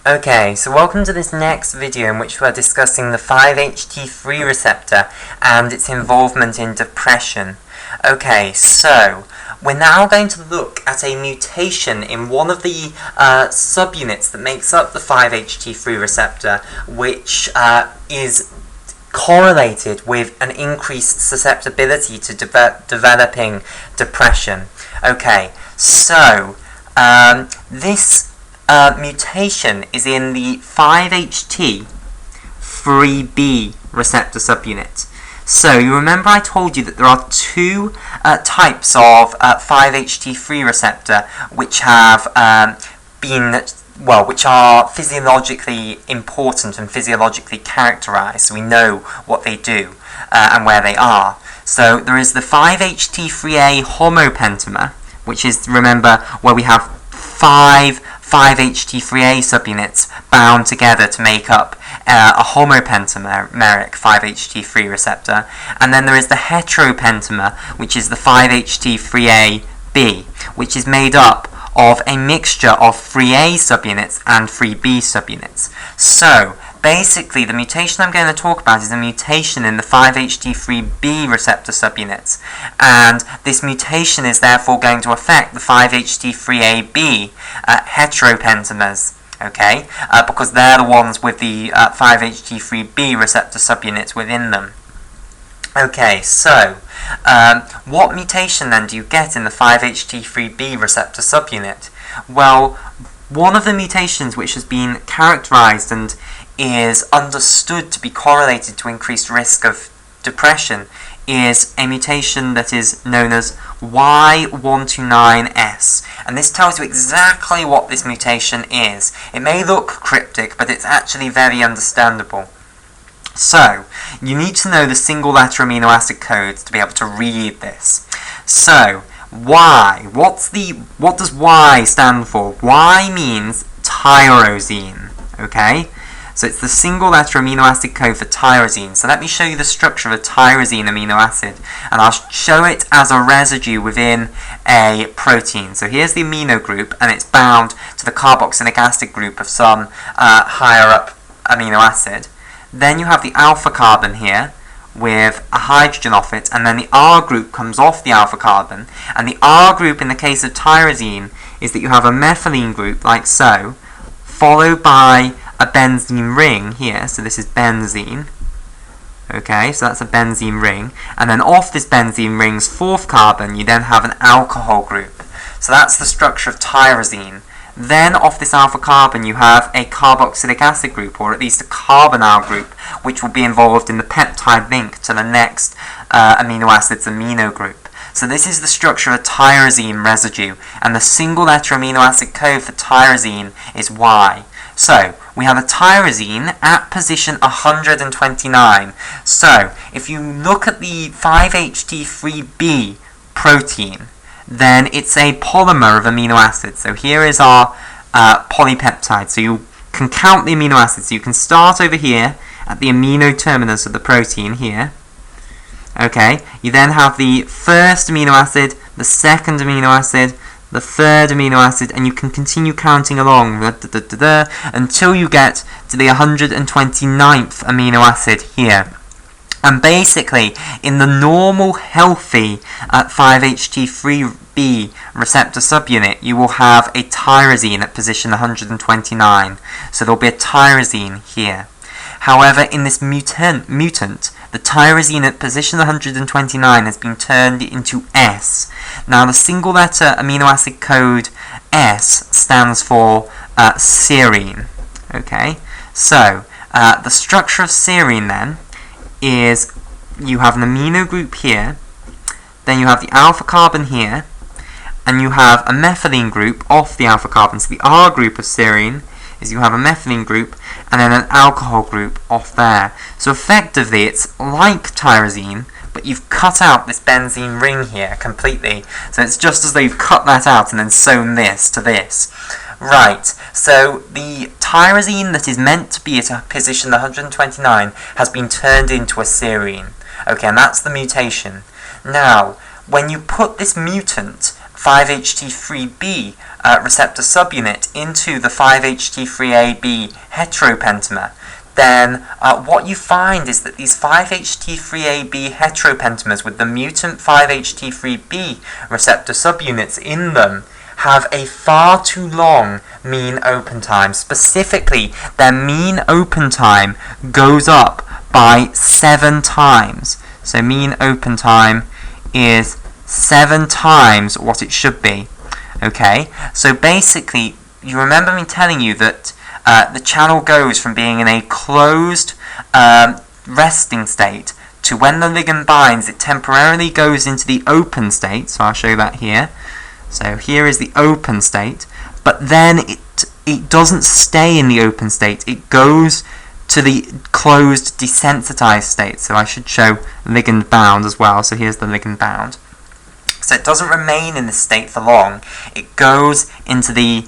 Okay, so welcome to this next video in which we're discussing the 5-HT3 receptor and its involvement in depression. Okay, so we're now going to look at a mutation in one of the subunits that makes up the 5-HT3 receptor, which is correlated with an increased susceptibility to developing depression. Okay, so this mutation is in the 5-HT3B receptor subunit. So you remember I told you that there are two types of 5-HT3 receptor which have which are physiologically important and physiologically characterized, so we know what they do and where they are. So there is the 5-HT3A homopentamer, which is, remember, where we have 5-HT3A subunits bound together to make up a homopentameric 5-HT3 receptor. And then there is the heteropentamer, which is the 5-HT3AB, which is made up of a mixture of 3A subunits and 3B subunits. So basically, the mutation I'm going to talk about is a mutation in the 5-HT3B receptor subunits, and this mutation is therefore going to affect the 5-HT3AB heteropentamers, okay, because they're the ones with the 5-HT3B receptor subunits within them. Okay, so what mutation then do you get in the 5-HT3B receptor subunit? Well, one of the mutations which has been characterized and is understood to be correlated to increased risk of depression is a mutation that is known as Y129S. And this tells you exactly what this mutation is. It may look cryptic, but it's actually very understandable. So, you need to know the single letter amino acid codes to be able to read this. So, Y. What does Y stand for? Y means tyrosine. Okay? So it's the single letter amino acid code for tyrosine. So let me show you the structure of a tyrosine amino acid, and I'll show it as a residue within a protein. So here's the amino group, and it's bound to the carboxylic acid group of some higher up amino acid. Then you have the alpha carbon here with a hydrogen off it, and then the R group comes off the alpha carbon. And the R group in the case of tyrosine is that you have a methylene group like so, followed by a benzene ring here, so this is benzene. Okay, so that's a benzene ring. And then off this benzene ring's fourth carbon, you then have an alcohol group. So that's the structure of tyrosine. Then off this alpha carbon you have a carboxylic acid group, or at least a carbonyl group, which will be involved in the peptide link to the next amino acid's amino group. So this is the structure of a tyrosine residue, and the single letter amino acid code for tyrosine is Y. So we have a tyrosine at position 129. So if you look at the 5-HT3B protein, then it's a polymer of amino acids. So here is our polypeptide. So you can count the amino acids. So you can start over here at the amino terminus of the protein here. Okay, you then have the first amino acid, the second amino acid, the third amino acid, and you can continue counting along until you get to the 129th amino acid here. And basically, in the normal, healthy 5-HT3B receptor subunit, you will have a tyrosine at position 129. So there will be a tyrosine here. However, in this mutant, the tyrosine at position 129 has been turned into S. Now, the single letter amino acid code S stands for serine. Okay, so the structure of serine then is you have an amino group here, then you have the alpha carbon here, and you have a methylene group off the alpha carbon. So the R group of serine is you have a methylene group and then an alcohol group off there. So effectively it's like tyrosine, but you've cut out this benzene ring here completely. So it's just as though you've cut that out and then sewn this to this. Right, so the tyrosine that is meant to be at a position 129 has been turned into a serine. Okay, and that's the mutation. Now, when you put this mutant 5-HT3B receptor subunit into the 5-HT3AB heteropentamer, then what you find is that these 5-HT3AB heteropentamers with the mutant 5-HT3B receptor subunits in them have a far too long mean open time. Specifically, their mean open time goes up by 7 times. So mean open time is 7 times what it should be. Okay, so basically, you remember me telling you that the channel goes from being in a closed resting state to when the ligand binds, it temporarily goes into the open state. So I'll show you that here. So here is the open state, but then it doesn't stay in the open state. It goes to the closed desensitized state. So I should show ligand bound as well. So here's the ligand bound. So it doesn't remain in this state for long. It goes into the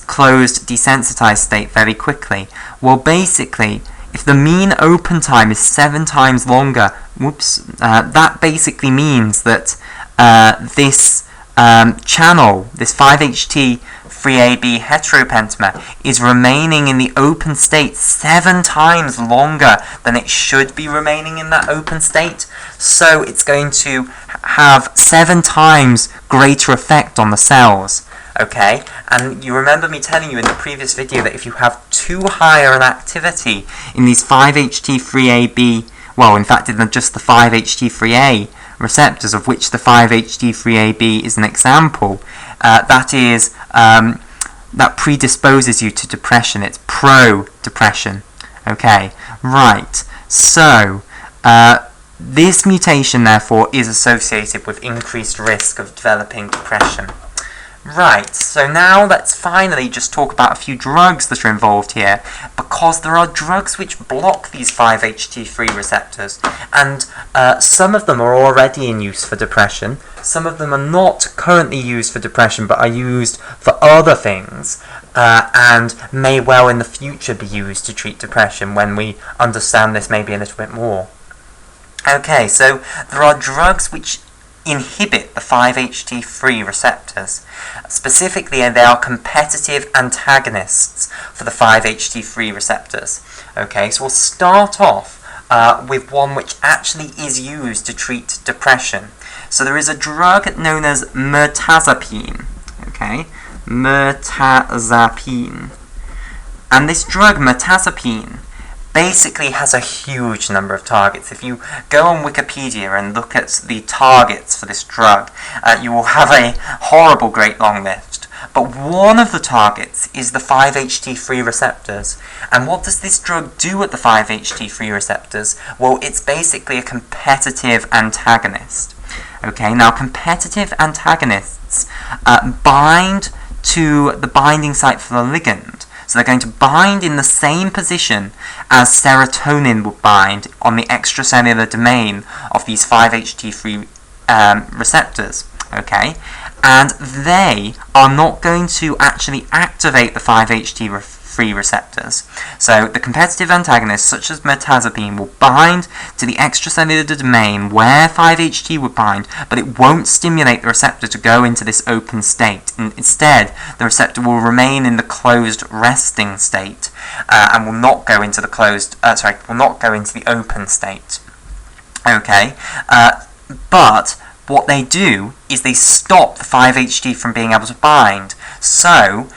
closed desensitized state very quickly. Well, basically, if the mean open time is 7 times longer, that basically means that this channel, this 5-HT3AB heteropentamer, is remaining in the open state 7 times longer than it should be remaining in that open state. So it's going to have 7 times greater effect on the cells. Okay, and you remember me telling you in the previous video that if you have too higher an activity in these 5-HT3AB, well, in fact, in just the 5-HT3A receptors, of which the 5-HT3AB is an example, that predisposes you to depression. It's pro-depression. Okay, right. So this mutation, therefore, is associated with increased risk of developing depression. Right, so now let's finally just talk about a few drugs that are involved here, because there are drugs which block these 5-HT3 receptors, and some of them are already in use for depression, some of them are not currently used for depression but are used for other things, and may well in the future be used to treat depression when we understand this maybe a little bit more. Okay, so there are drugs which inhibit the 5-HT3 receptors. Specifically, they are competitive antagonists for the 5-HT3 receptors. Okay, so we'll start off with one which actually is used to treat depression. So there is a drug known as mirtazapine. Okay, mirtazapine. And this drug, mirtazapine, basically has a huge number of targets. If you go on Wikipedia and look at the targets for this drug, you will have a horrible great long list. But one of the targets is the 5-HT3 receptors. And what does this drug do at the 5-HT3 receptors? Well, it's basically a competitive antagonist. Okay, now competitive antagonists bind to the binding site for the ligand. So they're going to bind in the same position as serotonin would bind on the extracellular domain of these 5-HT3 receptors. Okay, and they are not going to actually activate the 5-HT3 receptors. So the competitive antagonists, such as mirtazapine, will bind to the extracellular domain where 5-HT would bind, but it won't stimulate the receptor to go into this open state. Instead, the receptor will remain in the closed resting state and will not go into the open state. Okay, but what they do is they stop the 5-HT from being able to bind. So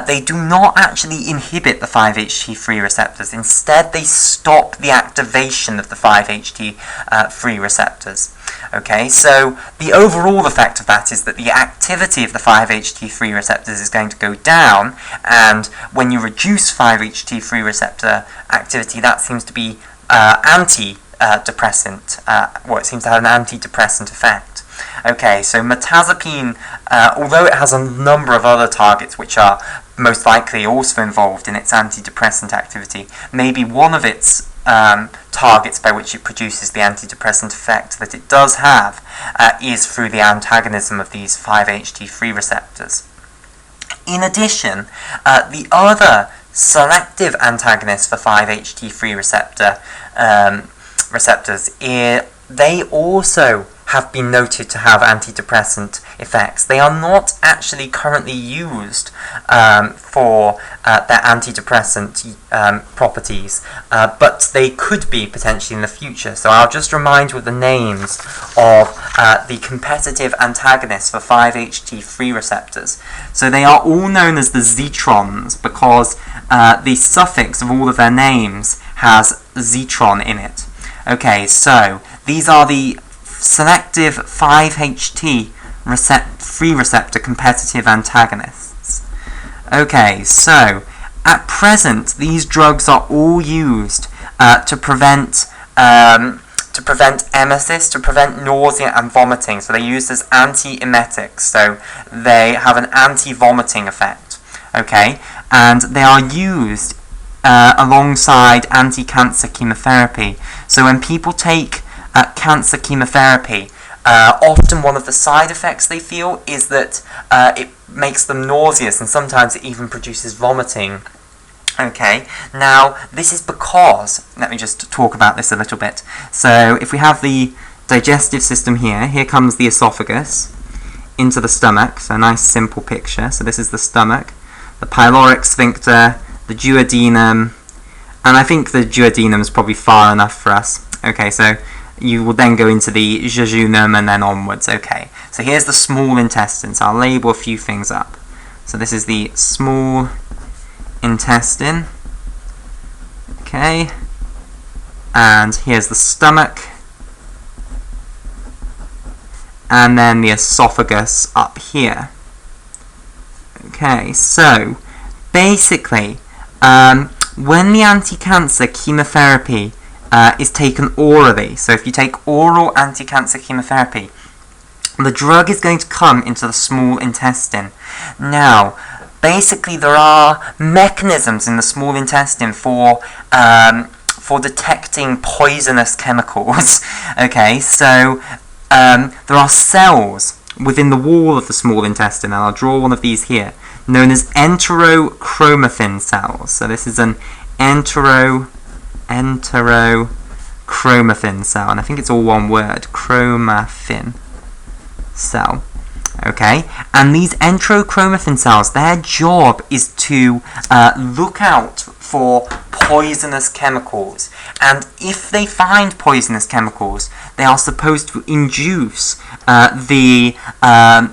they do not actually inhibit the 5-HT3 receptors. Instead, they stop the activation of the 5-HT3 receptors. Okay, so the overall effect of that is that the activity of the 5-HT3 receptors is going to go down, and when you reduce 5-HT3 receptor activity, that seems to be antidepressant. It seems to have an antidepressant effect. Okay, so mirtazapine, although it has a number of other targets which are most likely also involved in its antidepressant activity, maybe one of its targets by which it produces the antidepressant effect that it does have is through the antagonism of these 5-HT3 receptors. In addition, the other selective antagonists for 5-HT3 receptors, they also have been noted to have antidepressant effects. They are not actually currently used for their antidepressant properties, but they could be potentially in the future. So I'll just remind you of the names of the competitive antagonists for 5-HT3 receptors. So they are all known as the Zetrons because the suffix of all of their names has Zetron in it. Okay, so these are the selective 5-HT3 receptor competitive antagonists. Okay, so at present these drugs are all used to prevent emesis, to prevent nausea and vomiting. So they're used as anti-emetics, so they have an anti-vomiting effect. Okay, and they are used alongside anti-cancer chemotherapy. So when people take cancer chemotherapy, often one of the side effects they feel is that it makes them nauseous, and sometimes it even produces vomiting. Okay, now this is because, let me just talk about this a little bit. So if we have the digestive system here comes the esophagus into the stomach, so a nice simple picture. So this is the stomach, the pyloric sphincter, the duodenum, and I think the duodenum is probably far enough for us. Okay, so you will then go into the jejunum and then onwards. Okay, so here's the small intestine. So I'll label a few things up. So this is the small intestine. Okay, and here's the stomach, and then the esophagus up here. Okay, so basically, when the anti-cancer chemotherapy is taken orally, so if you take oral anti-cancer chemotherapy, the drug is going to come into the small intestine. Now, basically there are mechanisms in the small intestine for detecting poisonous chemicals. Okay, so there are cells within the wall of the small intestine, and I'll draw one of these here, known as enterochromaffin cells. So this is an enterochromaffin cell, and I think it's all one word, chromaffin cell. Okay, and these enterochromaffin cells, their job is to look out for poisonous chemicals, and if they find poisonous chemicals, they are supposed to induce the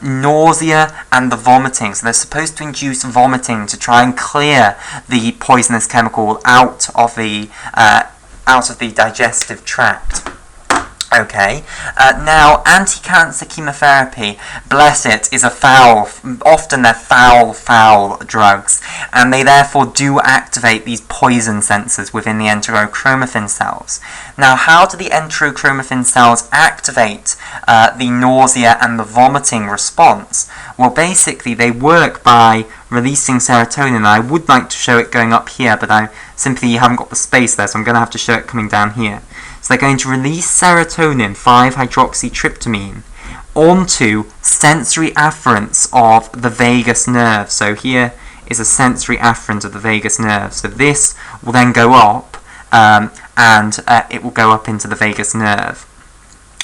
nausea and the vomiting. So they're supposed to induce vomiting to try and clear the poisonous chemical out of the digestive tract. Okay, now anti-cancer chemotherapy, bless it, is often they're foul drugs, and they therefore do activate these poison sensors within the enterochromaffin cells. Now, how do the enterochromaffin cells activate the nausea and the vomiting response? Well, basically they work by releasing serotonin. I would like to show it going up here, but I simply haven't got the space there, so I'm going to have to show it coming down here. So they're going to release serotonin, 5-hydroxytryptamine, onto sensory afferents of the vagus nerve. So here is a sensory afferent of the vagus nerve. So this will then go up, and it will go up into the vagus nerve.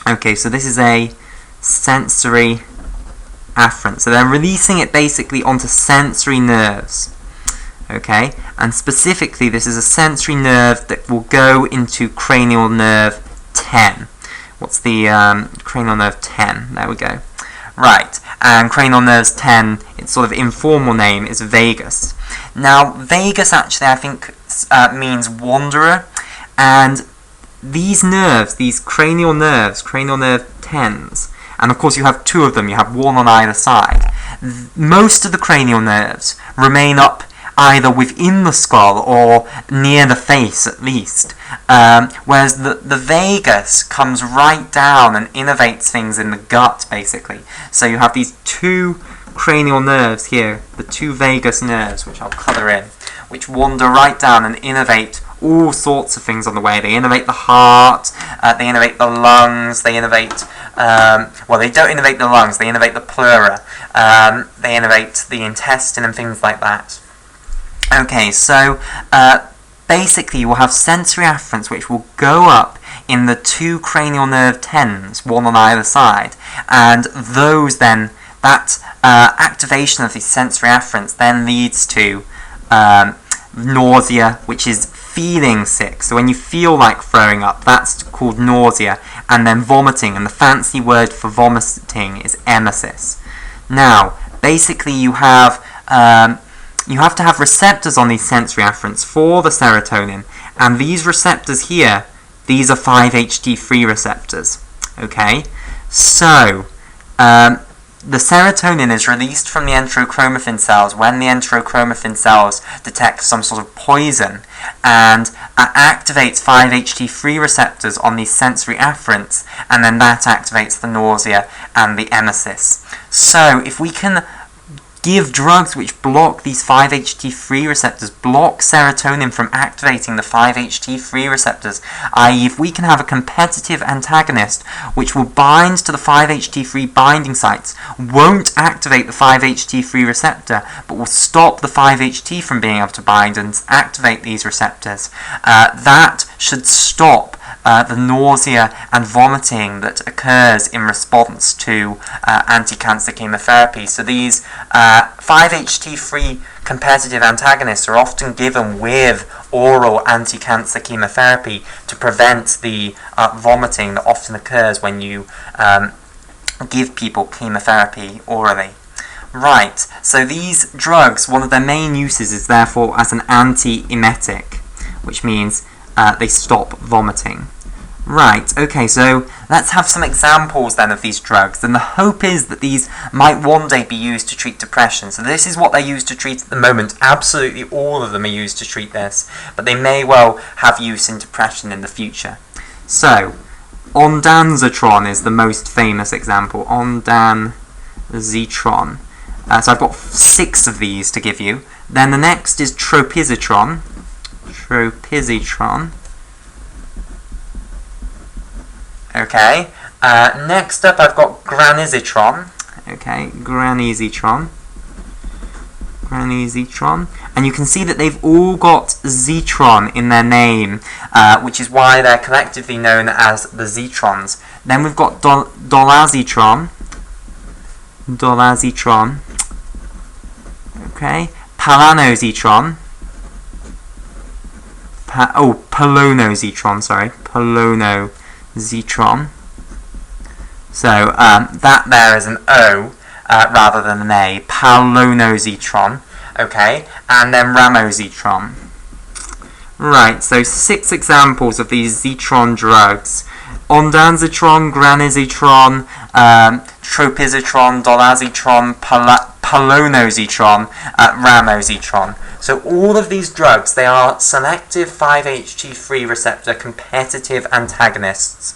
Okay, so this is a sensory afferent. So they're releasing it basically onto sensory nerves. Okay, and specifically this is a sensory nerve that will go into cranial nerve 10. What's the cranial nerve 10? There we go. Right, and cranial nerves 10, its sort of informal name is vagus. Now, vagus actually I think means wanderer, and these nerves, these cranial nerves, cranial nerve 10s, and of course you have two of them, you have one on either side. Most of the cranial nerves remain up either within the skull or near the face at least, whereas the vagus comes right down and innervates things in the gut basically. So you have these two cranial nerves here, the two vagus nerves, which I'll colour in, which wander right down and innervate all sorts of things on the way. They innervate the heart, they innervate the lungs, they innervate, well, they don't innervate the lungs, they innervate the pleura, they innervate the intestine and things like that. Okay, so basically you will have sensory afferents which will go up in the 2 cranial nerve ends, one on either side, and those then, that activation of the sensory afferents then leads to nausea, which is feeling sick. So when you feel like throwing up, that's called nausea, and then vomiting, and the fancy word for vomiting is emesis. Now, basically you have to have receptors on these sensory afferents for the serotonin, and these receptors here, these are 5-HT3 receptors. Okay, so the serotonin is released from the enterochromaffin cells when the enterochromaffin cells detect some sort of poison, and activates 5-HT3 receptors on these sensory afferents, and then that activates the nausea and the emesis. So if we can give drugs which block these 5-HT3 receptors, block serotonin from activating the 5-HT3 receptors, i.e. if we can have a competitive antagonist which will bind to the 5-HT3 binding sites, won't activate the 5-HT3 receptor, but will stop the 5-HT from being able to bind and activate these receptors, that should stop the nausea and vomiting that occurs in response to anti-cancer chemotherapy. So these 5-HT3 competitive antagonists are often given with oral anti-cancer chemotherapy to prevent the vomiting that often occurs when you give people chemotherapy orally. Right, so these drugs, one of their main uses is therefore as an anti-emetic, which means they stop vomiting. Right, okay, so let's have some examples then of these drugs, and the hope is that these might one day be used to treat depression. So this is what they're used to treat at the moment. Absolutely all of them are used to treat this, but they may well have use in depression in the future. So, ondansetron is the most famous example, ondansetron. So I've got 6 of these to give you. Then the next is tropizitron. Okay, next up I've got granizitron. Okay, granizitron. And you can see that they've all got Zetron in their name, which is why they're collectively known as the Zetrons. Then we've got dolazitron. Okay, palanositron. Polonozitron, sorry. Polonozitron. So that there is an O rather than an A. Polonozitron. Okay, and then ramozitron. Right, so 6 examples of these Zetron drugs. Ondansetron, granizitron, tropizitron, dolazitron, polonozitron, ramozitron. So all of these drugs, they are selective 5-HT3 receptor competitive antagonists.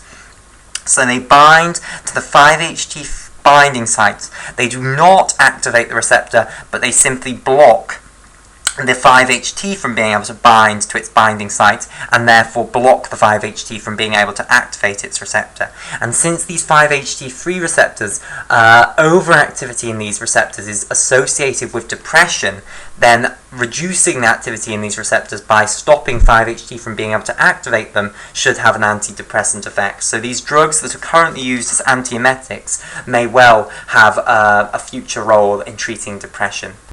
So they bind to the 5-HT binding sites. They do not activate the receptor, but they simply block the 5-HT from being able to bind to its binding site, and therefore block the 5-HT from being able to activate its receptor. And since these 5-HT3 receptors, overactivity in these receptors is associated with depression, then reducing the activity in these receptors by stopping 5-HT from being able to activate them should have an antidepressant effect. So these drugs that are currently used as antiemetics may well have a future role in treating depression.